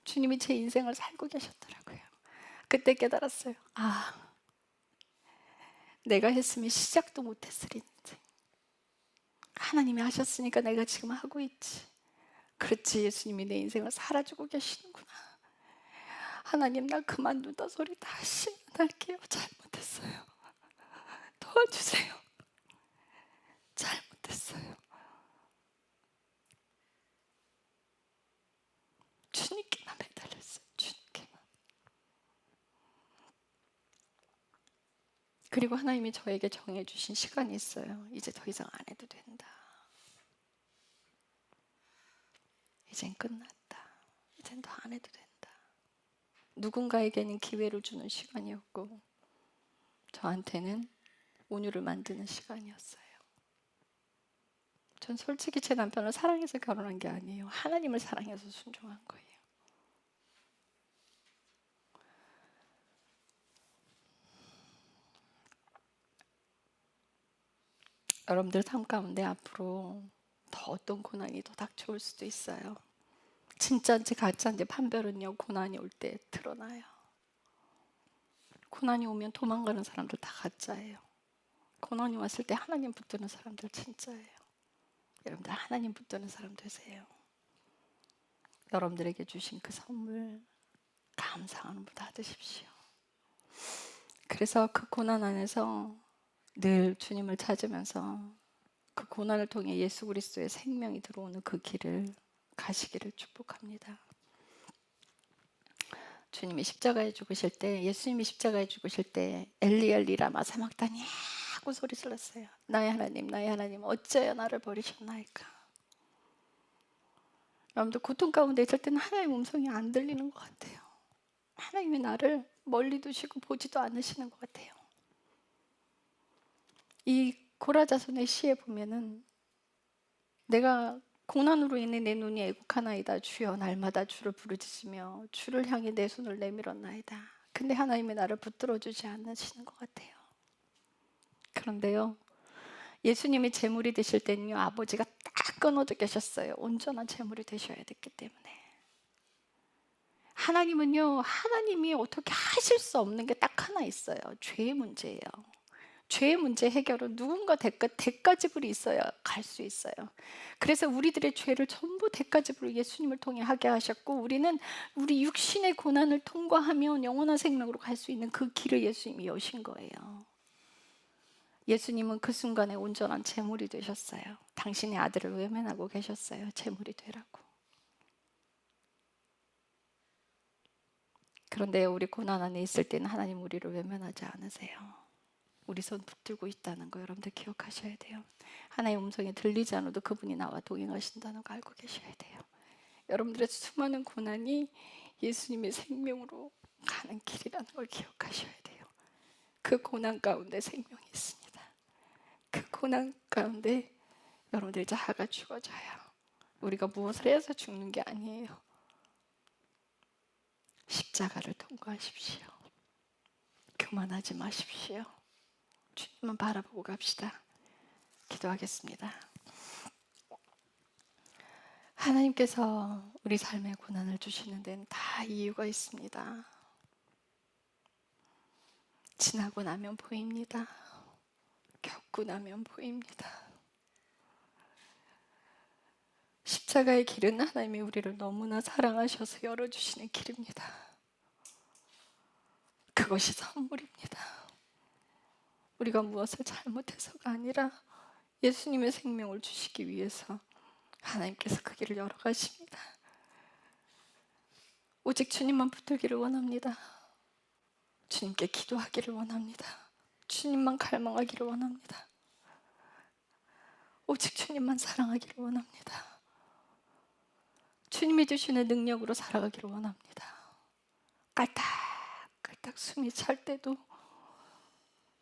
주님이 제 인생을 살고 계셨더라고요. 그때 깨달았어요. 아, 내가 했으면 시작도 못했을 인생. 하나님이 하셨으니까 내가 지금 하고 있지. 그렇지, 예수님이 내 인생을 살아주고 계시는구나. 하나님, 나 그만둔다 소리 다시 할게요. 잘못했어요. 도와주세요. 잘못했어요. 주님께만 매달렸어요. 주님께만. 그리고 하나님이 저에게 정해주신 시간이 있어요. 이제 더 이상 안 해도 된다. 이젠 끝났다. 이젠 더 안 해도 된다. 누군가에게는 기회를 주는 시간이었고, 저한테는 온유를 만드는 시간이었어요. 전 솔직히 제 남편을 사랑해서 결혼한 게 아니에요. 하나님을 사랑해서 순종한 거예요. 여러분들 삶 가운데 앞으로 더 어떤 고난이 더 닥쳐올 수도 있어요. 진짜인지 가짜인지 판별은요, 고난이 올 때 드러나요. 고난이 오면 도망가는 사람들 다 가짜예요. 고난이 왔을 때 하나님 붙드는 사람들 진짜예요. 여러분들 하나님 붙드는 사람 되세요. 여러분들에게 주신 그 선물 감사하는 분 받으십시오. 그래서 그 고난 안에서 늘 주님을 찾으면서 그 고난을 통해 예수 그리스도의 생명이 들어오는 그 길을 가시기를 축복합니다. 주님이 십자가에 죽으실 때, 예수님이 십자가에 죽으실 때 엘리 엘리 라마 사막다니 하고 소리 질렀어요. 나의 하나님 어찌하여 나를 버리셨나이까. 여러분들 고통 가운데 있을 때는 하나님의 음성이 안 들리는 것 같아요. 하나님이 나를 멀리 두시고 보지도 않으시는 것 같아요. 이 고라자손의 시에 보면은 내가 고난으로 인해 내 눈이 애국하나이다. 주여 날마다 주를 부르짖으며 주를 향해 내 손을 내밀었나이다. 근데 하나님이 나를 붙들어 주지 않으시는 것 같아요. 그런데요, 예수님이 제물이 되실 때는요, 아버지가 딱 끊어져 계셨어요. 온전한 제물이 되셔야 됐기 때문에. 하나님은요, 하나님이 어떻게 하실 수 없는 게 딱 하나 있어요. 죄의 문제예요. 죄의 문제 해결은 누군가 대가지불이 있어야 갈 수 있어요. 그래서 우리들의 죄를 전부 대가지불로 예수님을 통해 하게 하셨고, 우리는 우리 육신의 고난을 통과하면 영원한 생명으로 갈 수 있는 그 길을 예수님이 여신 거예요. 예수님은 그 순간에 온전한 제물이 되셨어요. 당신의 아들을 외면하고 계셨어요. 제물이 되라고. 그런데 우리 고난 안에 있을 때는 하나님 우리를 외면하지 않으세요. 우리 손 붙들고 있다는 거 여러분들 기억하셔야 돼요. 하나의 음성이 들리지 않아도 그분이 나와 동행하신다는 거 알고 계셔야 돼요. 여러분들의 수많은 고난이 예수님의 생명으로 가는 길이라는 걸 기억하셔야 돼요. 그 고난 가운데 생명이 있습니다. 그 고난 가운데 여러분들의 자아가 죽어져요. 우리가 무엇을 해서 죽는 게 아니에요. 십자가를 통과하십시오. 교만하지 마십시오. 주님만 바라보고 갑시다. 기도하겠습니다. 하나님께서 우리 삶에 고난을 주시는 데는 다 이유가 있습니다. 지나고 나면 보입니다. 겪고 나면 보입니다. 십자가의 길은 하나님이 우리를 너무나 사랑하셔서 열어주시는 길입니다. 그것이 선물입니다. 우리가 무엇을 잘못해서가 아니라 예수님의 생명을 주시기 위해서 하나님께서 그 길을 열어가십니다. 오직 주님만 붙들기를 원합니다. 주님께 기도하기를 원합니다. 주님만 갈망하기를 원합니다. 오직 주님만 사랑하기를 원합니다. 주님이 주시는 능력으로 살아가기를 원합니다. 깔딱깔딱 숨이 찰 때도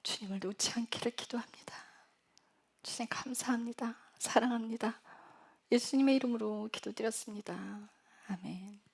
주님을 놓지 않기를 기도합니다. 주님 감사합니다. 사랑합니다. 예수님의 이름으로 기도드렸습니다. 아멘.